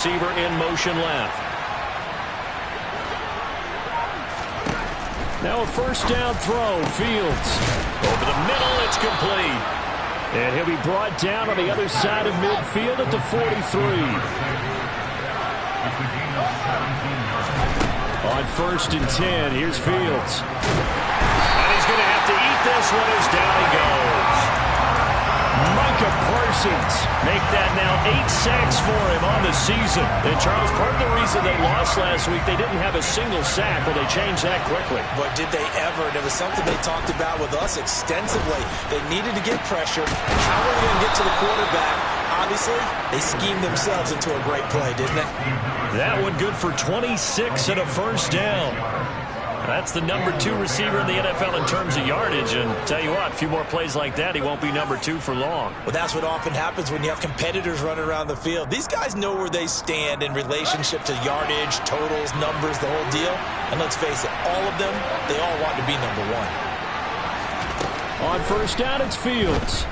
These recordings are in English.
Receiver in motion left. Now a first down throw. Fields. Over the middle, it's complete. And he'll be brought down on the other side of midfield at the 43. On 1st and 10, here's Fields. And he's going to have to eat this one as down he goes. Micah Parsons make that now 8 sacks for him on the season. And Charles, part of the reason they lost last week, they didn't have a single sack. Well, they changed that quickly. But did they ever? And it was something they talked about with us extensively. They needed to get pressure. How were they going to get to the quarterback? Obviously, they schemed themselves into a great play, didn't they? That one good for 26 and a first down. That's the number 2 receiver in the NFL in terms of yardage. And tell you what, a few more plays like that, he won't be number 2 for long. Well, that's what often happens when you have competitors running around the field. These guys know where they stand in relationship to yardage, totals, numbers, the whole deal. And let's face it, all of them, they all want to be number 1. On first down, it's Fields.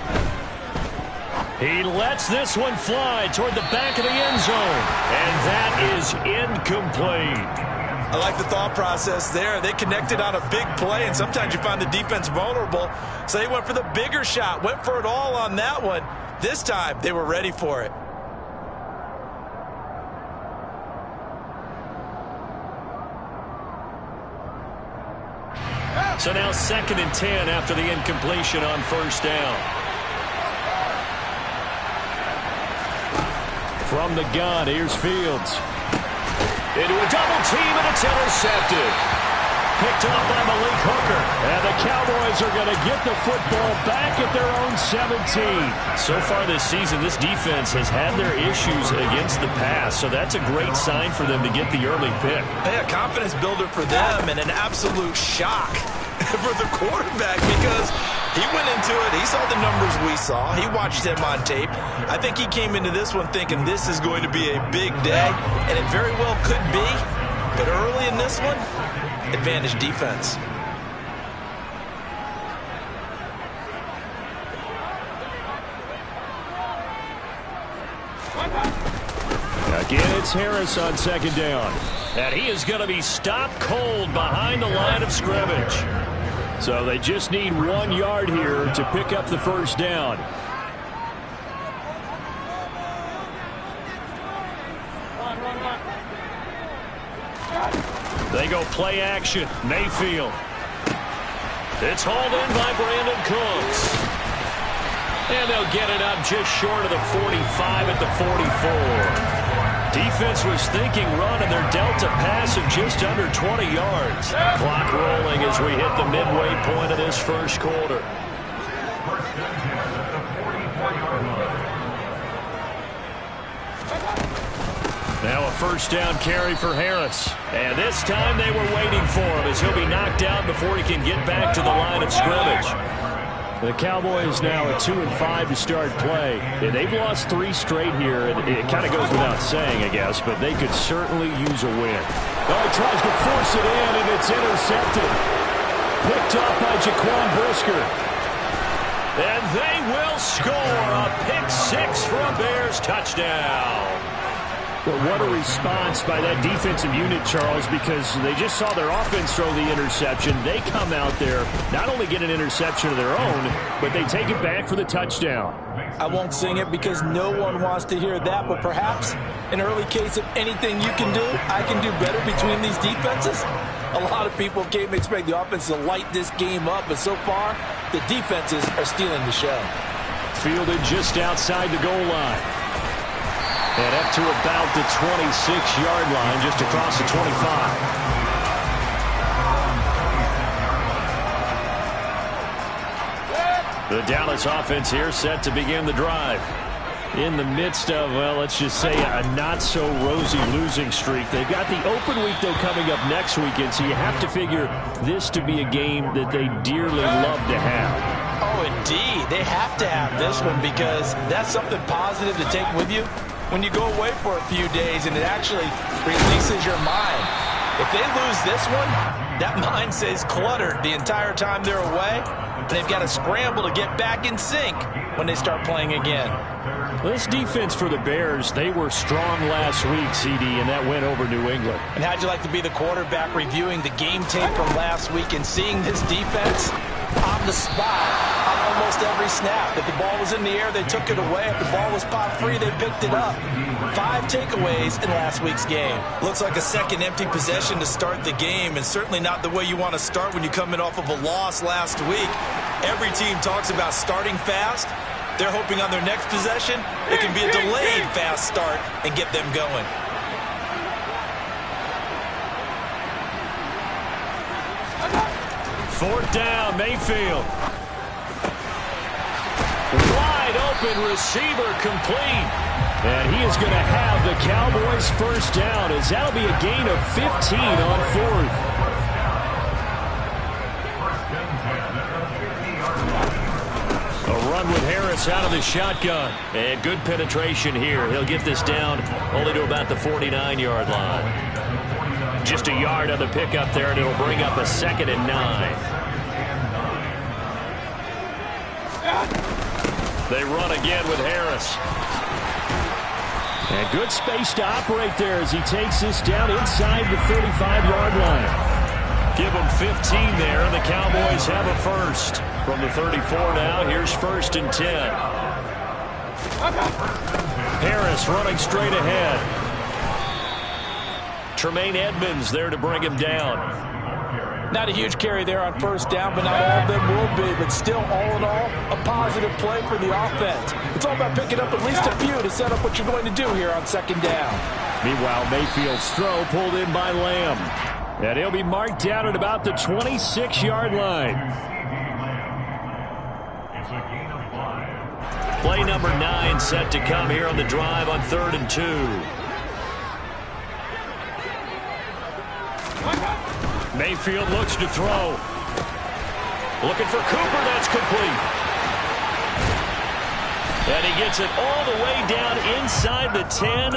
He lets this one fly toward the back of the end zone. And that is incomplete. I like the thought process there. They connected on a big play, and sometimes you find the defense vulnerable. So they went for the bigger shot, went for it all on that one. This time, they were ready for it. So now 2nd and 10 after the incompletion on first down. From the gun, here's Fields. Into a double team, and it's intercepted. Picked up by Malik Hooker. And the Cowboys are going to get the football back at their own 17. So far this season, this defense has had their issues against the pass. So that's a great sign for them to get the early pick. Hey, a confidence builder for them and an absolute shock for the quarterback because he went into it. He saw the numbers we saw. He watched him on tape. I think he came into this one thinking this is going to be a big day, and it very well could be. But early in this one, advantage defense. Again, it's Harris on 2nd down. And he is going to be stopped cold behind the line of scrimmage. So they just need 1 yard here to pick up the first down. They go play action. Mayfield. It's hauled in by Brandon Cooks. And they'll get it up just short of the 45 at the 44. Defense was thinking run, and they're dealt a pass of just under 20 yards. Clock rolling as we hit the midway point of this first quarter. Now a first down carry for Harris. And this time they were waiting for him as he'll be knocked out before he can get back to the line of scrimmage. The Cowboys now at 2-5 to start play. And they've lost 3 straight here. And it kind of goes without saying, I guess, but they could certainly use a win. Oh, he tries to force it in, and it's intercepted. Picked up by Jaquan Brisker. And they will score a pick-6 for a Bears touchdown. But what a response by that defensive unit, Charles, because they just saw their offense throw the interception. They come out there, not only get an interception of their own, but they take it back for the touchdown. I won't sing it because no one wants to hear that, but perhaps an early case of anything you can do, I can do better between these defenses. A lot of people came to expect the offense to light this game up, but so far, the defenses are stealing the show. Fielded just outside the goal line. And up to about the 26-yard line, just across the 25. The Dallas offense here set to begin the drive. In the midst of, well, let's just say a not-so-rosy losing streak. They've got the open week, though, coming up next weekend, so you have to figure this to be a game that they dearly love to have. Oh, indeed. They have to have this one because that's something positive to take with you when you go away for a few days, and it actually releases your mind. If they lose this one, that mind stays cluttered the entire time they're away, and they've got to scramble to get back in sync when they start playing again. This defense for the Bears, they were strong last week, CD, and that went over New England. And how'd you like to be the quarterback reviewing the game tape from last week and seeing this defense on the spot on almost every snap? If the ball was in the air, they took it away. If the ball was popped free, they picked it up. 5 takeaways in last week's game. Looks like a second empty possession to start the game, and certainly not the way you want to start when you come in off of a loss last week. Every team talks about starting fast. They're hoping on their next possession, it can be a delayed fast start and get them going. Fourth down, Mayfield. Wide open receiver complete. And he is going to have the Cowboys first down, as that'll be a gain of 15 on fourth. A run with Harris out of the shotgun. And good penetration here. He'll get this down only to about the 49-yard line. Just a yard on the pickup there, and it'll bring up a 2nd and 9. They run again with Harris. And good space to operate there as he takes this down inside the 35-yard line. Give them 15 there, and the Cowboys have a first. From the 34 now, here's 1st and 10. Harris running straight ahead. Tremaine Edmonds there to bring him down. Not a huge carry there on first down, but not all of them will be. But still, all in all, a positive play for the offense. It's all about picking up at least a few to set up what you're going to do here on 2nd down. Meanwhile, Mayfield's throw pulled in by Lamb. And he'll be marked down at about the 26-yard line. Play number 9 set to come here on the drive on 3rd and 2. Mayfield looks to throw. Looking for Cooper. That's complete. And he gets it all the way down inside the 10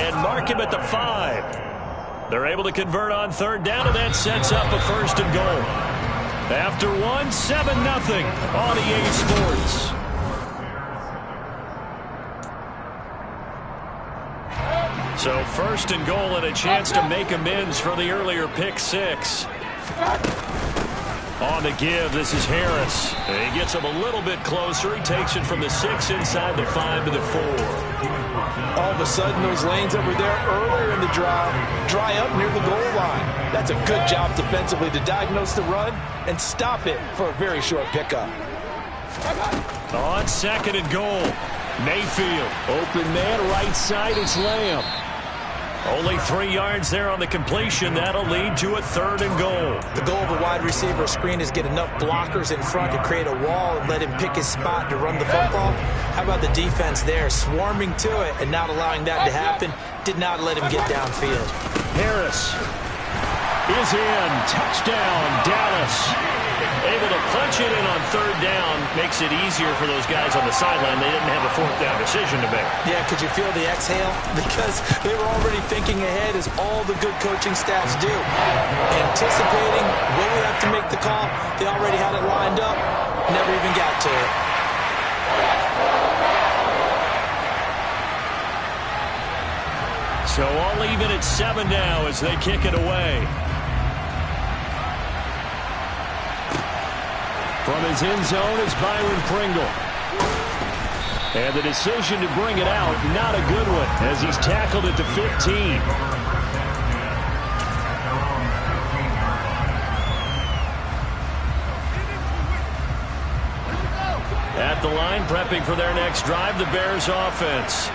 and mark him at the 5. They're able to convert on 3rd down, and that sets up a 1st and goal. After 1, 7-0 on EA Sports. So 1st and goal and a chance to make amends for the earlier pick 6. On the give, this is Harris. And he gets him a little bit closer. He takes it from the 6 inside the 5 to the 4. All of a sudden, those lanes that were there earlier in the drive dry up near the goal line. That's a good job defensively to diagnose the run and stop it for a very short pickup. On 2nd and goal, Mayfield. Open man, right side, it's Lamb. Only 3 yards there on the completion. That'll lead to a 3rd and goal. The goal of a wide receiver screen is get enough blockers in front to create a wall and let him pick his spot to run the football. How about the defense there, swarming to it and not allowing that to happen? Did not let him get downfield. Harris is in. Touchdown, Dallas. Able to punch it in on 3rd down. Makes it easier for those guys on the sideline. They didn't have a 4th down decision to make. Yeah, could you feel the exhale? Because they were already thinking ahead, as all the good coaching staffs do. Anticipating when we have to make the call. They already had it lined up. Never even got to it. So all even at 7 now as they kick it away. From his end zone is Byron Pringle. And the decision to bring it out, not a good one, as he's tackled at the 15. At the line, prepping for their next drive, the Bears offense.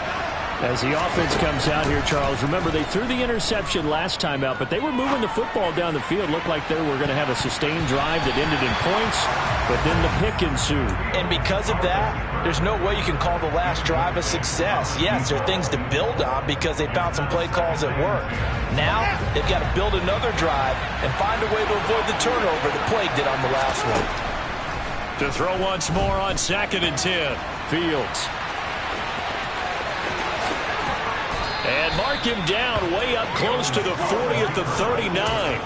As the offense comes out here, Charles, remember they threw the interception last time out, but they were moving the football down the field. Looked like they were going to have a sustained drive that ended in points, but then the pick ensued. And because of that, there's no way you can call the last drive a success. Yes, there are things to build on because they found some play calls that work. Now, they've got to build another drive and find a way to avoid the turnover the plague did on the last one. To throw once more on 2nd and 10. Fields. And mark him down way up close to the 40 at the 39.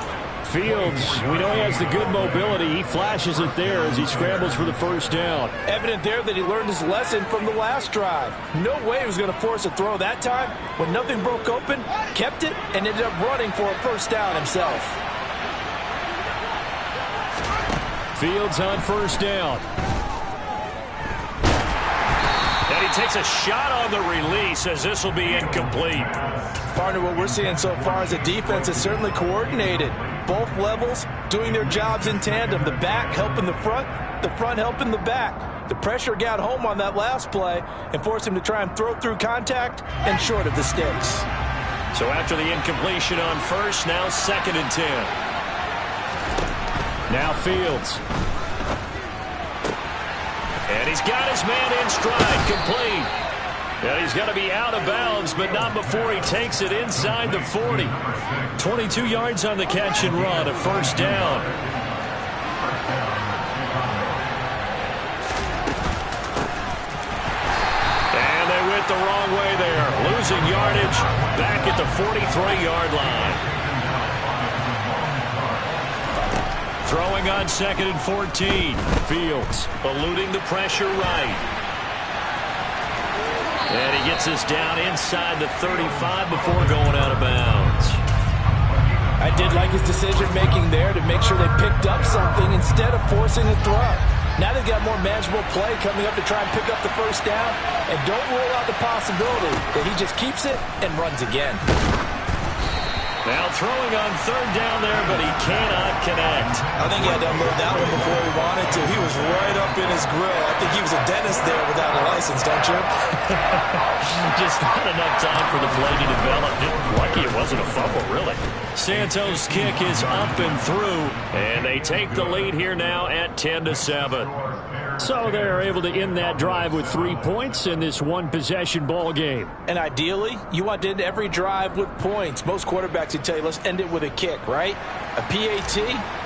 Fields, we know he has the good mobility. He flashes it there as he scrambles for the first down. Evident there that he learned his lesson from the last drive. No way he was going to force a throw that time. When nothing broke open, kept it, and ended up running for a first down himself. Fields on first down. And he takes a shot on the release as this will be incomplete. Partner, what we're seeing so far is a defense is certainly coordinated. Both levels doing their jobs in tandem. The back helping the front helping the back. The pressure got home on that last play and forced him to try and throw through contact and short of the sticks. So after the incompletion on first, now 2nd and 10. Now Fields. And he's got his man in stride, complete. And he's going to be out of bounds, but not before he takes it inside the 40. 22 yards on the catch and run, a first down. And they went the wrong way there. Losing yardage back at the 43-yard line. Throwing on 2nd and 14. Fields eluding the pressure right. And he gets us down inside the 35 before going out of bounds. I did like his decision-making there to make sure they picked up something instead of forcing a throw. Now they've got more manageable play coming up to try and pick up the first down. And don't rule out the possibility that he just keeps it and runs again. Now throwing on 3rd down there, but he cannot connect. I think he had to unload that one before he wanted to. He was right up in his grill. I think he was a dentist there without a license, don't you? Just not enough time for the play to develop. Lucky it wasn't a fumble, really. Santos' kick is up and through, and they take the lead here now at 10-7. So they're able to end that drive with 3 points in this one-possession ball game. And ideally, you want to end every drive with points. Most quarterbacks would tell you, let's end it with a kick, right? A PAT,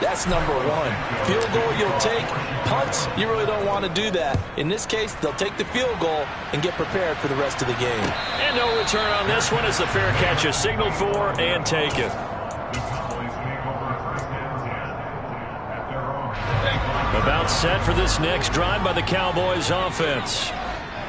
that's number 1. Field goal you'll take. Punts, you really don't want to do that. In this case, they'll take the field goal and get prepared for the rest of the game. And no return on this one as the fair catch is signaled for and taken. About set for this next drive by the Cowboys offense.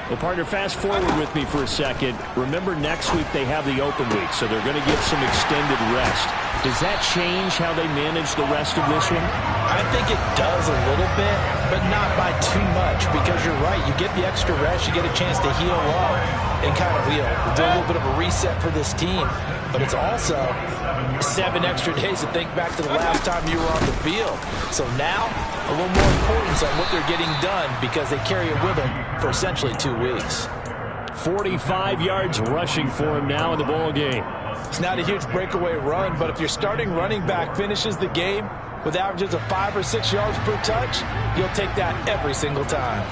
Well, partner, fast forward with me for a second. Remember, next week they have the open week, so they're going to get some extended rest. Does that change how they manage the rest of this one? I think it does a little bit, but not by too much, because you're right. You get the extra rest, you get a chance to heal up and kind of do a little bit of a reset for this team. But it's also 7 extra days to think back to the last time you were on the field. So now, a little more importance on what they're getting done because they carry it with them for essentially 2 weeks. 45 yards rushing for him now in the ball game. It's not a huge breakaway run, but if your starting running back finishes the game with averages of 5 or 6 yards per touch, you'll take that every single time.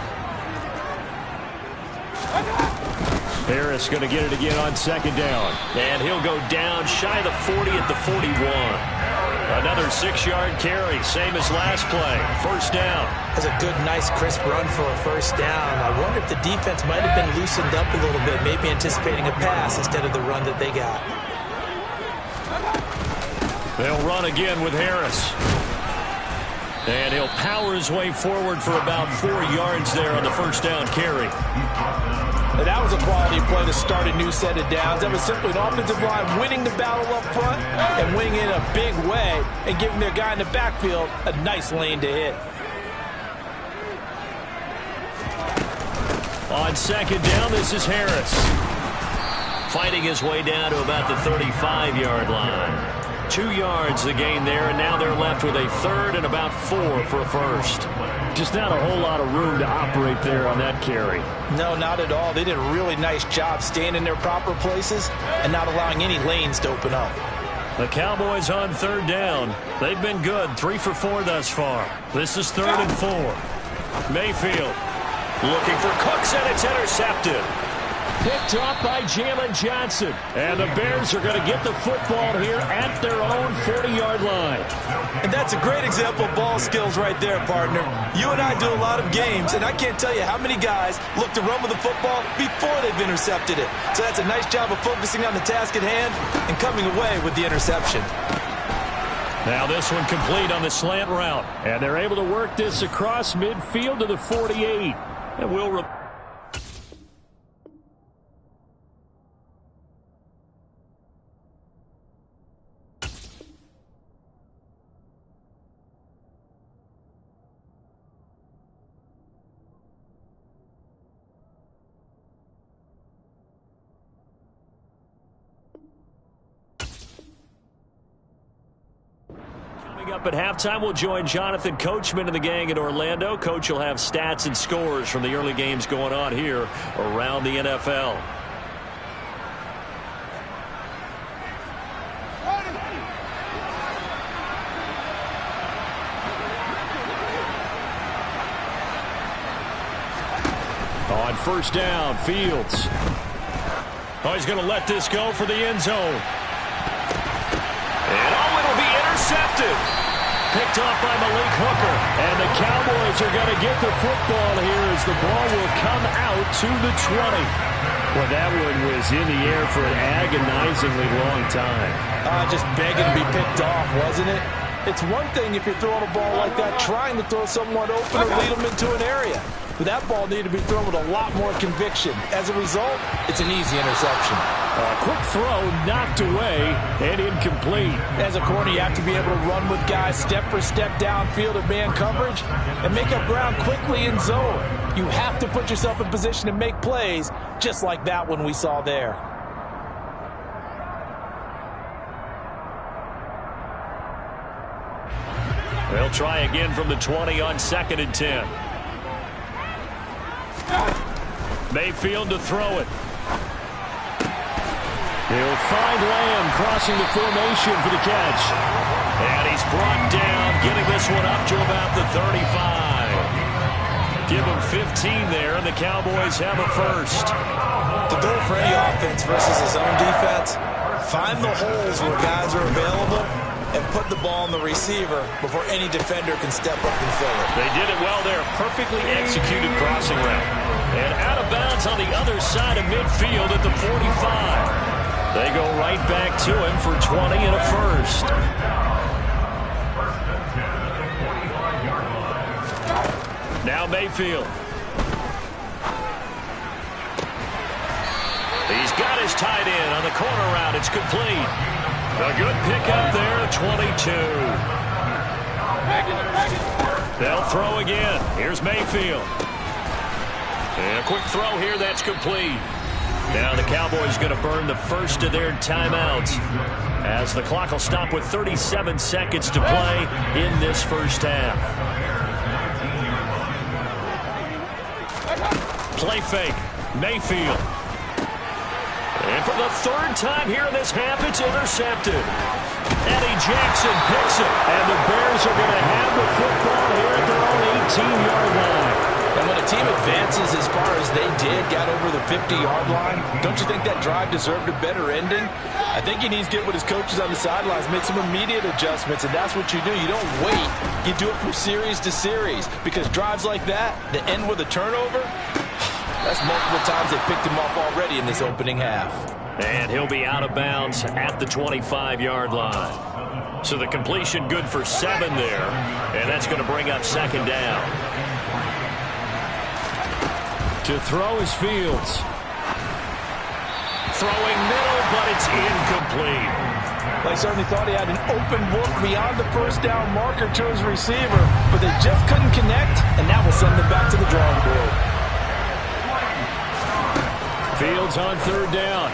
Harris going to get it again on 2nd down. And he'll go down shy of the 40 at the 41. Another 6-yard carry, same as last play. First down. That's a good, nice, crisp run for a first down. I wonder if the defense might have been loosened up a little bit, maybe anticipating a pass instead of the run that they got. They'll run again with Harris. And he'll power his way forward for about 4 yards there on the first down carry. And that was a quality play to start a new set of downs. That was simply an offensive line winning the battle up front and winning in a big way and giving their guy in the backfield a nice lane to hit. On 2nd down, this is Harris. Fighting his way down to about the 35-yard line. 2 yards the gain there, and now they're left with a 3rd and about 4 for a first. Just not a whole lot of room to operate there on that carry. No, not at all. They did a really nice job staying in their proper places and not allowing any lanes to open up. The Cowboys on 3rd down. They've been good, 3 for 4 thus far. This is 3rd and 4. Mayfield looking for Cooks, and it's intercepted. Picked off by Jalen Johnson. And the Bears are going to get the football here at their own 40-yard line. And that's a great example of ball skills right there, partner. You and I do a lot of games, and I can't tell you how many guys look to run with the football before they've intercepted it. So that's a nice job of focusing on the task at hand and coming away with the interception. Now this one complete on the slant route. And they're able to work this across midfield to the 48. And will up at halftime, we'll join Jonathan Coachman and the gang in Orlando. Coach will have stats and scores from the early games going on here around the NFL. On first down, Fields. Oh, he's going to let this go for the end zone. And oh, it'll be intercepted. Picked off by Malik Hooker. And the Cowboys are going to get the football here as the ball will come out to the 20. Well, that one was in the air for an agonizingly long time. Just begging to be picked off, wasn't it? It's one thing if you're throwing a ball like that, trying to throw someone open or lead them into an area. But that ball needed to be thrown with a lot more conviction. As a result, it's an easy interception. A quick throw knocked away and incomplete. As a corner, you have to be able to run with guys step for step downfield in man coverage and make up ground quickly in zone. You have to put yourself in position to make plays, just like that one we saw there. They'll try again from the 20 on 2nd and 10. Mayfield to throw it. He'll find Lamb crossing the formation for the catch. And he's brought down, getting this one up to about the 35. Give him 15 there, and the Cowboys have a first. The goal for any offense versus his own defense, find the holes where guys are available and put the ball on the receiver before any defender can step up and fill it. They did it well there. Perfectly executed crossing route. And out of bounds on the other side of midfield at the 45. They go right back to him for 20 and a first. Now Mayfield. He's got his tight end on the corner route. It's complete. A good pickup there, 22. They'll throw again. Here's Mayfield. And a quick throw here, that's complete. Now the Cowboys going to burn the first of their timeouts as the clock will stop with 37 seconds to play in this first half. Play fake. Mayfield. And for the third time here in this half, it's intercepted. Eddie Jackson picks it. And the Bears are going to have the football here at their own 18-yard line. And when a team advances as far as they did, got over the 50-yard line, don't you think that drive deserved a better ending? I think he needs to get with his coaches on the sidelines, make some immediate adjustments, and that's what you do. You don't wait. You do it from series to series, because drives like that end with a turnover, that's multiple times they picked him off already in this opening half. And he'll be out of bounds at the 25-yard line. So the completion good for 7 there, and that's going to bring up 2nd down. To throw is Fields. Throwing middle, but it's incomplete. They certainly thought he had an open look beyond the first down marker to his receiver, but they just couldn't connect, and that will send them back to the drawing board. Fields on 3rd down.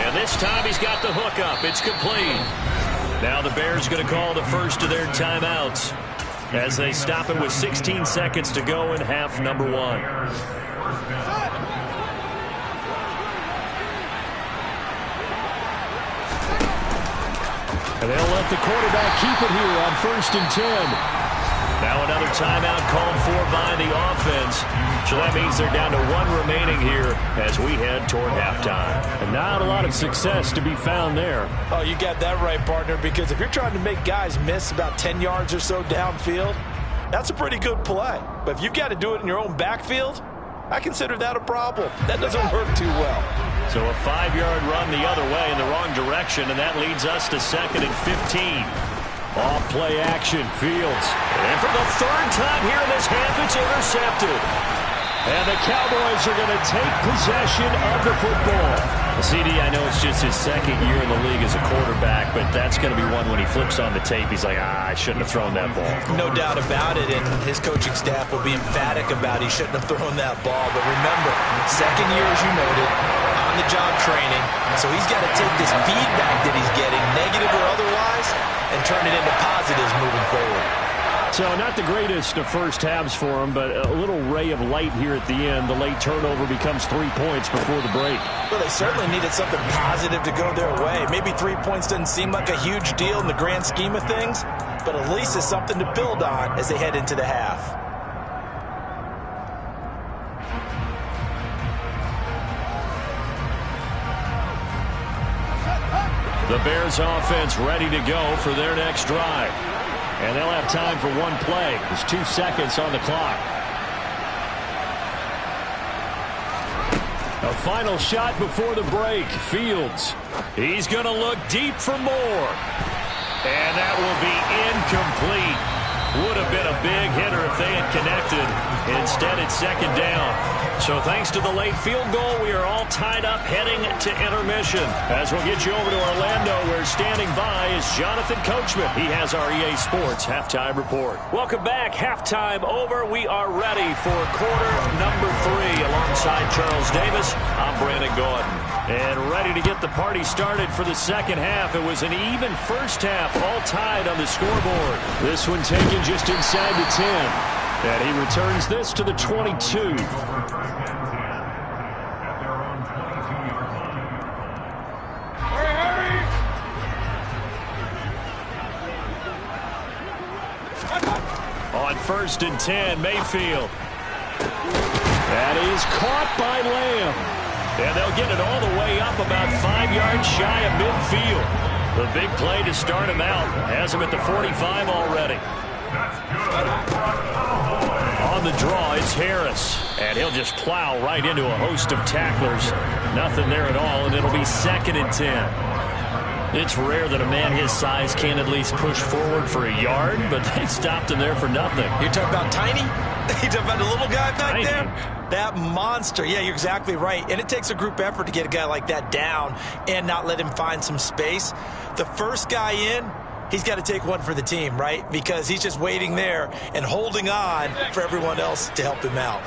And this time he's got the hook up. It's complete. Now the Bears going to call the first of their timeouts as they stop it with 16 seconds to go in half number 1. And they'll let the quarterback keep it here on 1st and 10. Now another timeout called for by the offense. So that means they're down to 1 remaining here as we head toward halftime. And not a lot of success to be found there. Oh, you got that right, partner, because if you're trying to make guys miss about 10 yards or so downfield, that's a pretty good play. But if you've got to do it in your own backfield, I consider that a problem. That doesn't work too well. So a 5-yard run the other way in the wrong direction, and that leads us to 2nd and 15. Off play action, Fields. And for the 3rd time here in this half, it's intercepted. And the Cowboys are going to take possession of the football. CD, I know it's just his 2nd year in the league as a quarterback, but that's going to be one when he flips on the tape. He's like, I shouldn't have thrown that ball. No doubt about it, and his coaching staff will be emphatic about he shouldn't have thrown that ball. But remember, 2nd year, as you noted, on-the-job training. So he's got to take this feedback that he's getting, negative or otherwise, and turn it into positives moving forward. So not the greatest of first halves for him, but a little ray of light here at the end. The late turnover becomes 3 points before the break. Well, they certainly needed something positive to go their way. Maybe 3 points doesn't seem like a huge deal in the grand scheme of things, but at least it's something to build on as they head into the half. The Bears offense ready to go for their next drive. And they'll have time for one play. There's 2 seconds on the clock. A final shot before the break. Fields. He's going to look deep for more. And that will be incomplete. Would have been a big hitter if they had connected. Instead, it's 2nd down. So thanks to the late field goal, we are all tied up heading to intermission. As we'll get you over to Orlando, where standing by is Jonathan Coachman. He has our EA Sports Halftime Report. Welcome back. Halftime over. We are ready for quarter number 3. Alongside Charles Davis, I'm Brandon Gaudin. And ready to get the party started for the 2nd half. It was an even first half, all tied on the scoreboard. This one taken just inside the 10. And he returns this to the 22. On 1st and 10, Mayfield. That is caught by Lamb. And they'll get it all the way up about 5 yards shy of midfield. The big play to start him out. Has him at the 45 already. On the draw, it's Harris. And he'll just plow right into a host of tacklers. Nothing there at all, and it'll be 2nd and 10. It's rare that a man his size can at least push forward for a yard, but they stopped him there for nothing. You're talking about tiny? You're talking about the little guy back there? That monster. Yeah, you're exactly right. And it takes a group effort to get a guy like that down and not let him find some space. The first guy in, he's got to take one for the team, right? Because he's just waiting there and holding on for everyone else to help him out.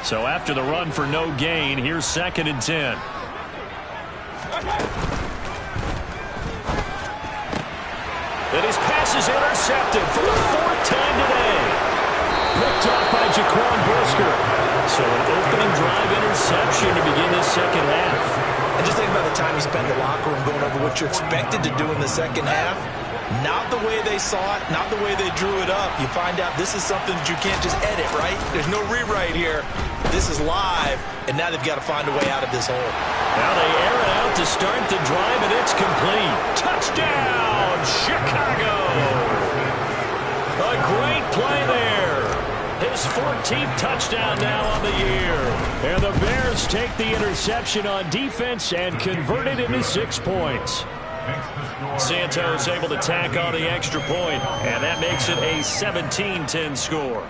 So after the run for no gain, here's 2nd and 10. And his pass is intercepted for the 4th time today. Picked off by Jaquan Brisker. So an opening drive interception to begin this 2nd half. And just think about the time you spent in the locker room going over what you're expected to do in the 2nd half. Not the way they saw it, not the way they drew it up. You find out this is something that you can't just edit, right? There's no rewrite here. This is live, and now they've got to find a way out of this hole. Now they air it out to start the drive, and it's complete. Touchdown, Chicago! A great play there. His 14th touchdown now on the year. And the Bears take the interception on defense and convert it into 6 points. Santos able to tack on the extra point, and that makes it a 17-10 score.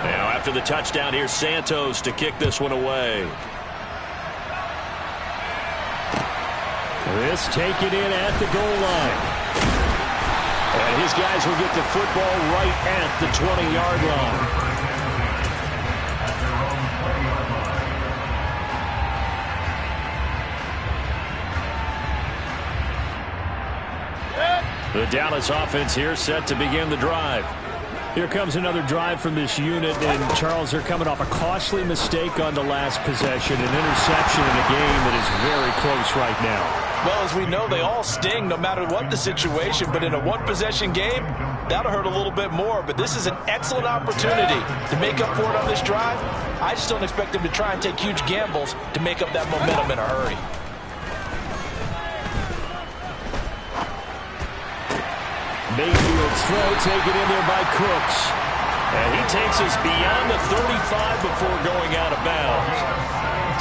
Now after the touchdown, here's Santos to kick this one away. This taken in at the goal line. And his guys will get the football right at the 20-yard line. The Dallas offense here set to begin the drive. Here comes another drive from this unit, and Charles, they're coming off a costly mistake on the last possession, an interception in a game that is very close right now. Well, as we know, they all sting no matter what the situation, but in a one-possession game, that'll hurt a little bit more. But this is an excellent opportunity to make up for it on this drive. I just don't expect them to try and take huge gambles to make up that momentum in a hurry. Mayfield's throw taken in there by Cooks. And he takes us beyond the 35 before going out of bounds.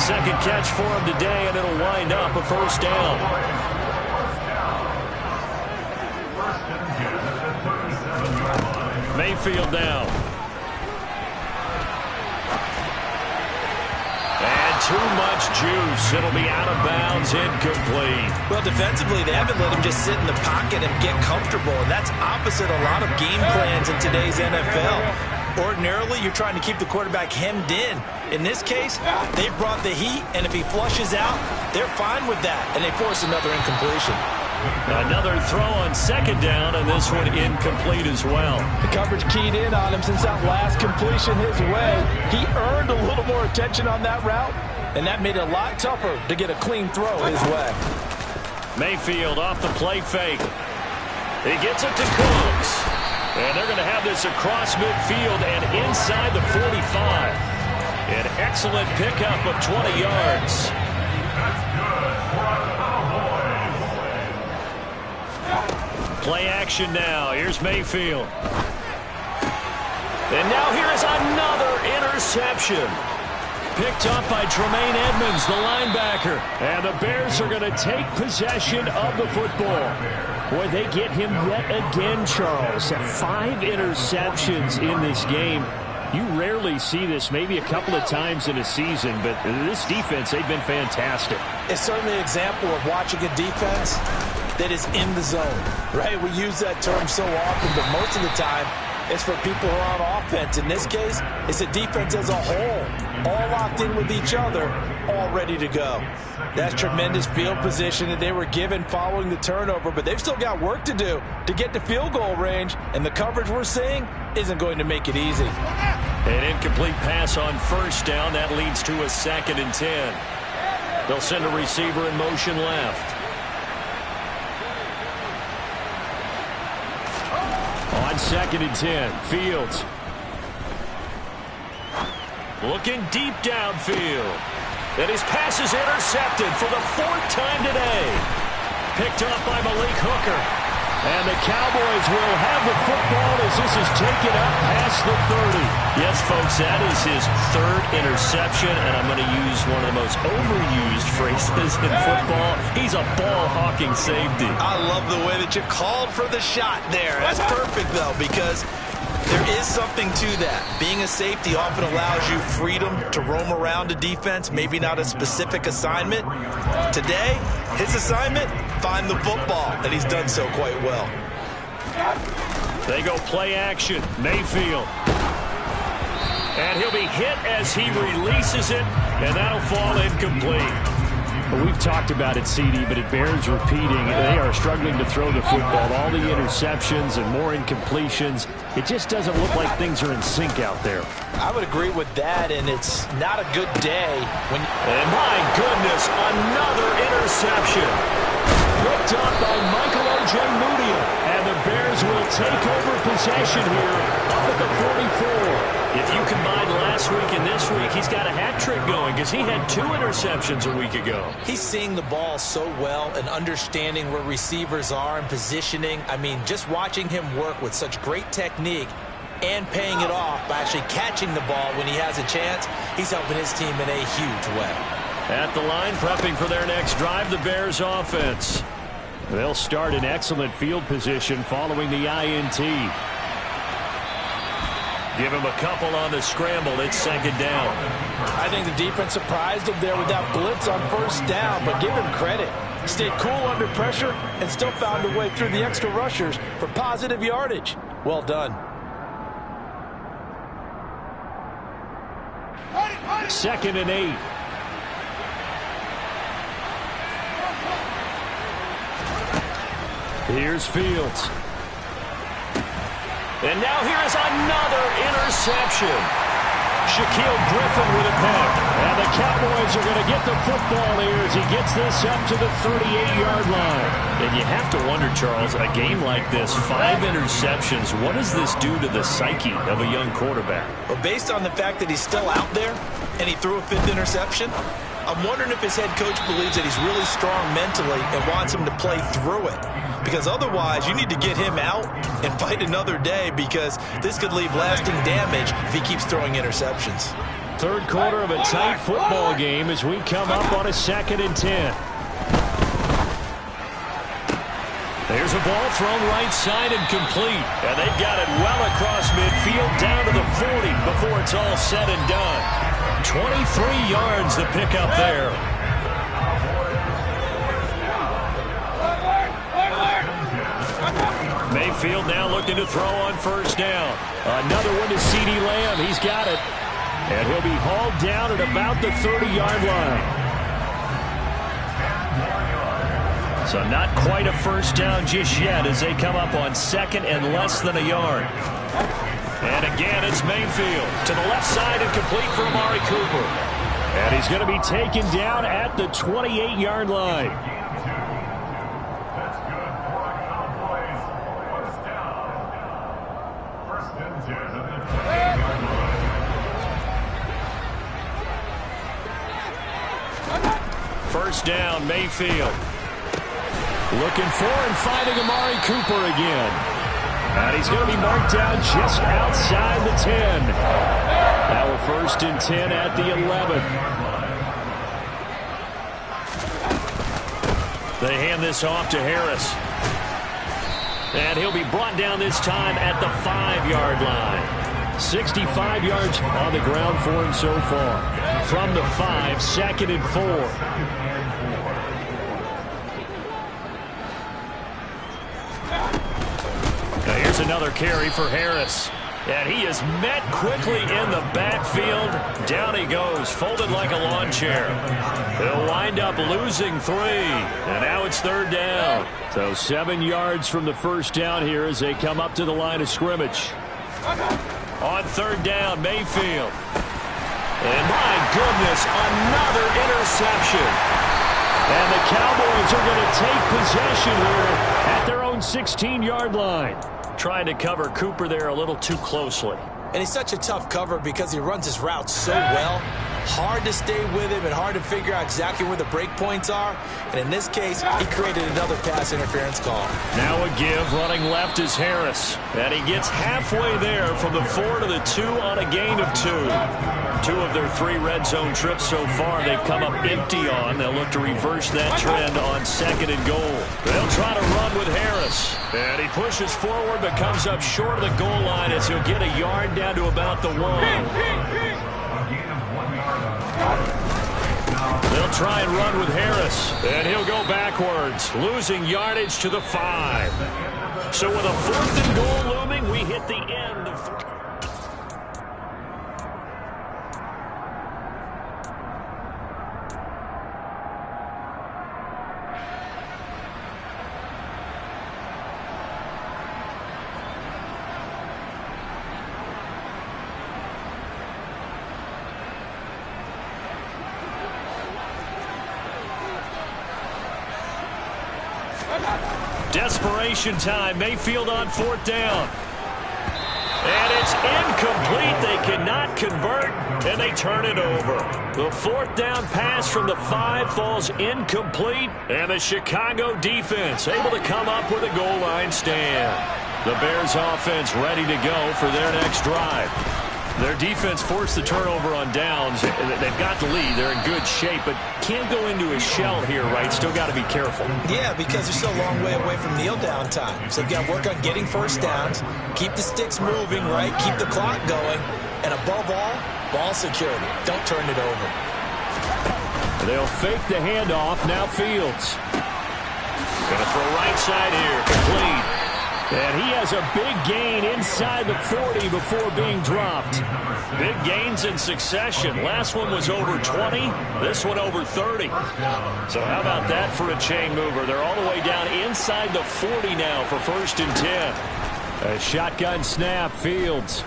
Second catch for him today, and it'll wind up a first down. Mayfield now. And too much juice. It'll be out of bounds, incomplete. Well, defensively, they haven't let him just sit in the pocket and get comfortable, and that's opposite a lot of game plans in today's NFL. Ordinarily, you're trying to keep the quarterback hemmed in. In this case, they brought the heat, and if he flushes out, they're fine with that, and they force another incompletion. Another throw on second down, and this one incomplete as well. The coverage keyed in on him since that last completion his way. He earned a little more attention on that route, and that made it a lot tougher to get a clean throw his way. Mayfield off the play fake. He gets it to Cooks. And they're going to have this across midfield and inside the 45. An excellent pickup of 20 yards. Play action now. Here's Mayfield. And now here is another interception. Picked up by Tremaine Edmonds, the linebacker. And the Bears are going to take possession of the football. Boy, they get him yet again, Charles. 5 interceptions in this game. You rarely see this, maybe a couple of times in a season, but this defense, they've been fantastic. It's certainly an example of watching a defense that is in the zone, right? We use that term so often, but most of the time, it's for people who are on offense. In this case, it's a defense as a whole, all locked in with each other, all ready to go. That's tremendous field position that they were given following the turnover, but they've still got work to do to get to field goal range, and the coverage we're seeing isn't going to make it easy. An incomplete pass on first down. That leads to a 2nd and 10. They'll send a receiver in motion left. On 2nd and 10, Fields. Looking deep downfield. And his pass is intercepted for the 4th time today. Picked up by Malik Hooker. And the Cowboys will have the football as this is taken up past the 30. Yes, folks, that is his 3rd interception, and I'm going to use one of the most overused phrases in football. He's a ball-hawking safety. I love the way that you called for the shot there. That's perfect, though, because there is something to that. Being a safety often allows you freedom to roam around a defense, maybe not a specific assignment. Today, his assignment, find the football, and he's done so quite well. They go play action. Mayfield. And he'll be hit as he releases it, and that'll fall incomplete. Well, we've talked about it, CD, but it bears repeating. They are struggling to throw the football. All the interceptions and more incompletions. It just doesn't look like things are in sync out there. I would agree with that, and it's not a good day. And my goodness, another interception. Picked up by Michael O.J. Mudia. And the Bears will take over possession here up at the 44. If you combine last week and this week, he's got a hat trick going because he had 2 interceptions a week ago. He's seeing the ball so well and understanding where receivers are and positioning. I mean, just watching him work with such great technique and paying it off by actually catching the ball when he has a chance, he's helping his team in a huge way. At the line, prepping for their next drive, the Bears offense. They'll start in excellent field position following the INT. Give him a couple on the scramble. It's 2nd down. I think the defense surprised him there with that blitz on first down, but give him credit. Stayed cool under pressure and still found a way through the extra rushers for positive yardage. Well done. 2nd and 8. Here's Fields. And now here is another interception. Shaquille Griffin with a pick. And the Cowboys are going to get the football here as he gets this up to the 38-yard line. And you have to wonder, Charles, a game like this, 5 interceptions, what does this do to the psyche of a young quarterback? Well, based on the fact that he's still out there and he threw a 5th interception, I'm wondering if his head coach believes that he's really strong mentally and wants him to play through it. Because otherwise, you need to get him out and fight another day because this could leave lasting damage if he keeps throwing interceptions. third quarter of a tight football game as we come up on a 2nd and 10. There's a ball thrown right side and complete. And they've got it well across midfield down to the 40 before it's all said and done. 23 yards to pick up there. Mayfield now looking to throw on first down. Another one to CeeDee Lamb. He's got it. And he'll be hauled down at about the 30-yard line. So not quite a first down just yet as they come up on 2nd and less than a yard. And again, it's Mayfield to the left side and complete for Amari Cooper. And he's going to be taken down at the 28-yard line. First down, Mayfield. Looking for and finding Amari Cooper again. And he's going to be marked down just outside the 10. Now a 1st and 10 at the 11. They hand this off to Harris. And he'll be brought down this time at the 5-yard line. 65 yards on the ground for him so far. From the 5, 2nd and 4. Here's another carry for Harris. And he is met quickly in the backfield. Down he goes, folded like a lawn chair. They'll wind up losing 3. And now it's 3rd down. So 7 yards from the first down here as they come up to the line of scrimmage. On 3rd down, Mayfield. And my goodness, another interception. And the Cowboys are going to take possession here at their own 16-yard line. Trying to cover Cooper there a little too closely. And he's such a tough cover because he runs his route so well. Hard to stay with him and hard to figure out exactly where the break points are. And in this case, he created another pass interference call. Now a give. Running left is Harris. And he gets halfway there from the 4 to the 2 on a gain of 2. 2 of their 3 red zone trips so far they've come up empty on. They'll look to reverse that trend on 2nd and goal. They'll try to run with Harris. And he pushes forward but comes up short of the goal line as he'll get a yard down to about the 1. They'll try and run with Harris. And he'll go backwards, losing yardage to the 5. So with a 4th and goal looming, we hit the end of 3. Desperation time. Mayfield on 4th down. And it's incomplete. They cannot convert, and they turn it over. The 4th down pass from the 5 falls incomplete, and the Chicago defense able to come up with a goal line stand. The Bears offense ready to go for their next drive. Their defense forced the turnover on downs. They've got the lead. They're in good shape, but can't go into a shell here, right? Still got to be careful. Yeah, because they're still a long way away from kneel down time. So they've got to work on getting first downs, keep the sticks moving, right? Keep the clock going. And above all, ball security. Don't turn it over. They'll fake the handoff. Now Fields. Going to throw right side here. Complete. And he has a big gain inside the 40 before being dropped. Big gains in succession. Last one was over 20. This one over 30. So how about that for a chain mover? They're all the way down inside the 40 now for 1st and 10. A shotgun snap. Fields.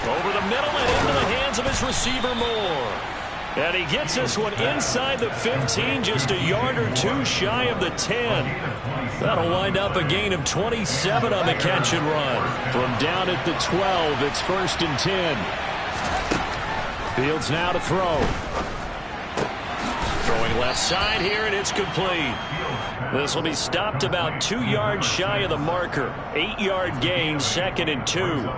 Over the middle and into the hands of his receiver Moore. And he gets this one inside the 15, just a yard or 2 shy of the 10. That'll wind up a gain of 27 on the catch and run. From down at the 12, it's 1st and 10. Fields now to throw. Throwing left side here, and it's complete. This will be stopped about 2 yards shy of the marker. 8-yard gain, 2nd and 2.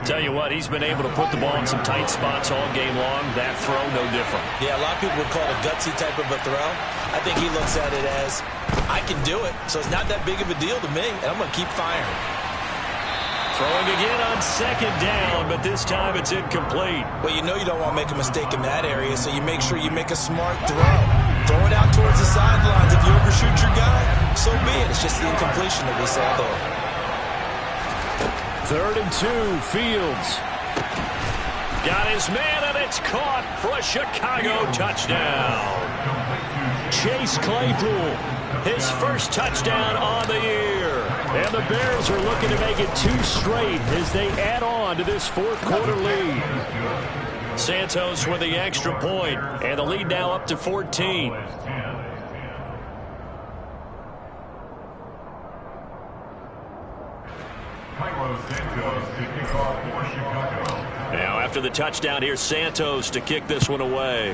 Tell you what, he's been able to put the ball in some tight spots all game long. That throw, no different. Yeah, a lot of people would call it a gutsy type of a throw. I think he looks at it as, I can do it, so it's not that big of a deal to me, and I'm going to keep firing. Throwing again on second down, but this time it's incomplete. Well, you know you don't want to make a mistake in that area, so you make sure you make a smart throw. Throw it out towards the sidelines. If you overshoot your guy, so be it. It's just the incompletion that we saw there. 3rd and 2, Fields. Got his man, and it's caught for a Chicago touchdown. Chase Claypool, his first touchdown on the year. And the Bears are looking to make it 2 straight as they add on to this 4th quarter lead. Santos with the extra point, and the lead now up to 14. Now after the touchdown, here's Santos to kick this one away.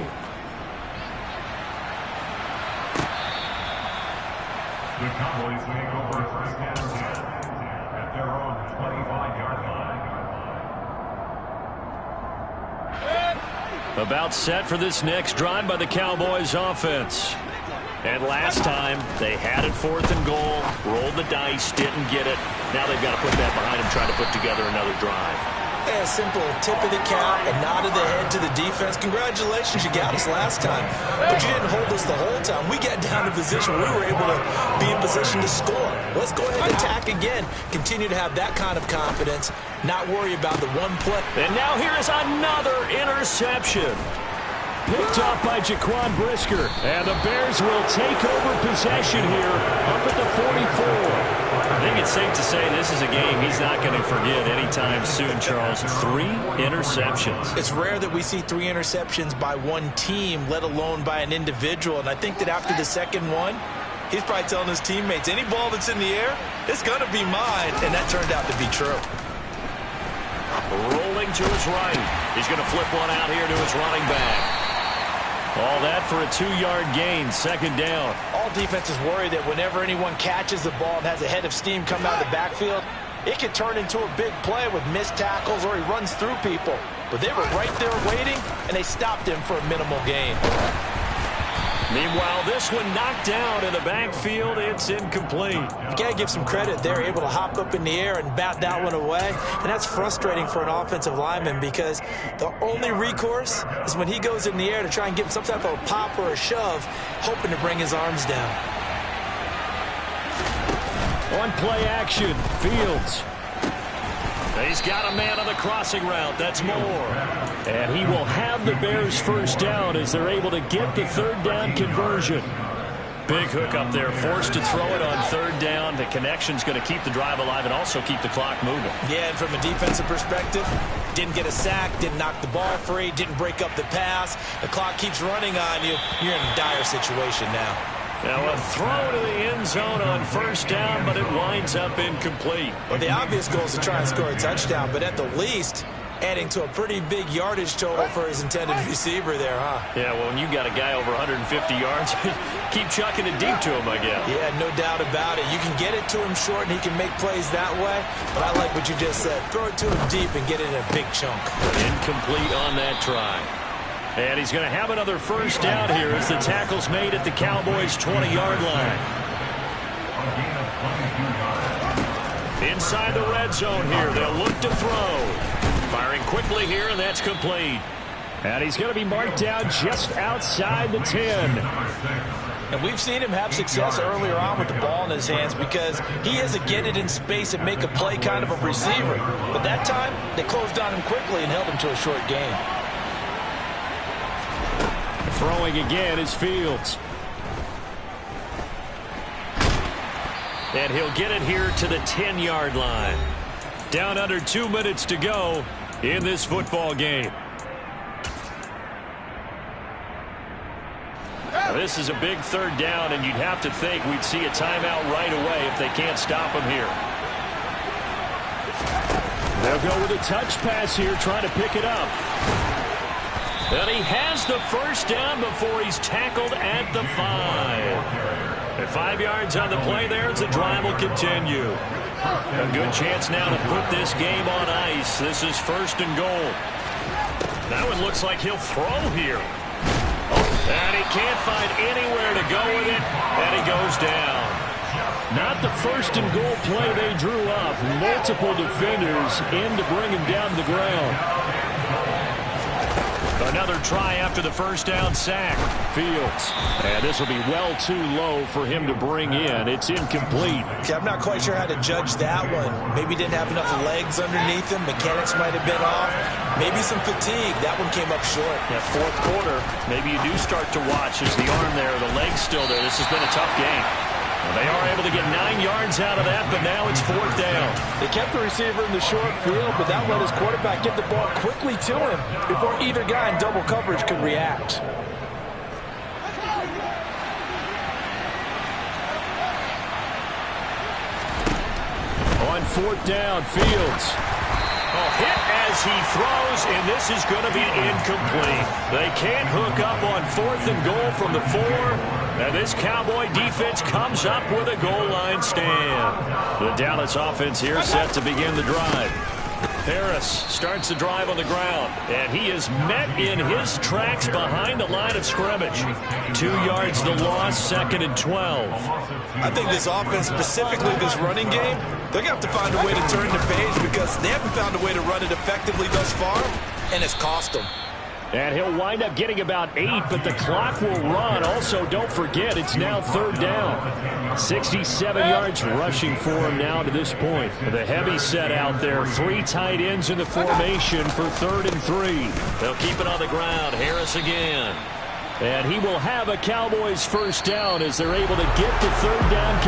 The Cowboys may go for first down 10 at their own 25-yard line. About set for this next drive by the Cowboys offense. And last time, they had it 4th and goal, rolled the dice, didn't get it. Now they've got to put that behind them, try to put together another drive. Yeah, simple tip of the cap, a nod of the head to the defense. Congratulations, you got us last time. But you didn't hold us the whole time. We got down to position where we were able to be in position to score. Let's go ahead and attack again. Continue to have that kind of confidence, not worry about the one play. And now here is another interception. Picked off by Jaquan Brisker. And the Bears will take over possession here up at the 44. I think it's safe to say this is a game he's not going to forget anytime soon, Charles. 3 interceptions. It's rare that we see 3 interceptions by one team, let alone by an individual. And I think that after the second one, he's probably telling his teammates, any ball that's in the air, it's going to be mine. And that turned out to be true. Rolling to his right. He's going to flip one out here to his running back. All that for a 2-yard gain, 2nd down. All defenses worry that whenever anyone catches the ball and has a head of steam come out of the backfield, it could turn into a big play with missed tackles or he runs through people. But they were right there waiting, and they stopped him for a minimal gain. Meanwhile, this one knocked down in the backfield. It's incomplete. You got to give some credit. They're able to hop up in the air and bat that one away. And that's frustrating for an offensive lineman because the only recourse is when he goes in the air to try and give some type of a pop or a shove, hoping to bring his arms down. On play action, Fields. He's got a man on the crossing route. That's Moore. And he will have the Bears first down as they're able to get the 3rd down conversion. Big hook up there, forced to throw it on 3rd down. The connection's going to keep the drive alive and also keep the clock moving. Yeah, and from a defensive perspective, didn't get a sack, didn't knock the ball free, didn't break up the pass. The clock keeps running on you. You're in a dire situation now. Now a throw to the end zone on 1st down, but it winds up incomplete. Well, the obvious goal is to try and score a touchdown, but at the least, adding to a pretty big yardage total for his intended receiver there, huh? Yeah, well, when you got a guy over 150 yards, keep chucking it deep to him, I guess. Yeah, no doubt about it. You can get it to him short, and he can make plays that way, but I like what you just said. Throw it to him deep and get it in a big chunk. Incomplete on that try. And he's going to have another first down here as the tackle's made at the Cowboys' 20-yard line. Inside the red zone here, they'll look to throw. Firing quickly here, and that's complete. And he's going to be marked down just outside the 10. And we've seen him have success earlier on with the ball in his hands because he has to get it in space and make a play kind of a receiver. But that time, they closed on him quickly and held him to a short gain. Throwing again is Fields. And he'll get it here to the 10-yard line. Down under 2 minutes to go in this football game. Now, this is a big 3rd down, and you'd have to think we'd see a timeout right away if they can't stop him here. They'll go with a touch pass here, trying to pick it up. And he has the first down before he's tackled at the 5. At 5 yards on the play there, as the drive will continue. A good chance now to put this game on ice. This is 1st and goal. That one looks like he'll throw here. And he can't find anywhere to go with it, and he goes down. Not the 1st and goal play they drew up. Multiple defenders in to bring him down to the ground. Another try after the 1st down sack. Fields. And this will be well too low for him to bring in. It's incomplete. Okay, I'm not quite sure how to judge that one. Maybe didn't have enough legs underneath him. Mechanics might have been off. Maybe some fatigue. That one came up short. Yeah, 4th quarter, maybe you do start to watch as the arm there, the leg's still there. This has been a tough game. Well, they are able to get 9 yards out of that, but now it's 4th down. They kept the receiver in the short field, but that let his quarterback get the ball quickly to him before either guy in double coverage could react. On 4th down, Fields. Hit as he throws, and this is going to be incomplete. They can't hook up on 4th and goal from the 4. And this Cowboy defense comes up with a goal line stand. The Dallas offense here set to begin the drive. Harris starts the drive on the ground, and he is met in his tracks behind the line of scrimmage. 2 yards the loss, 2nd and 12. I think this offense, specifically this running game, they're going to have to find a way to turn the page because they haven't found a way to run it effectively thus far, and it's cost them. And he'll wind up getting about 8, but the clock will run. Also, don't forget, it's now 3rd down. 67 yards rushing for him now to this point. The heavy set out there. 3 tight ends in the formation for 3rd and 3. They'll keep it on the ground. Harris again. And he will have a Cowboys 1st down as they're able to get the 3rd down.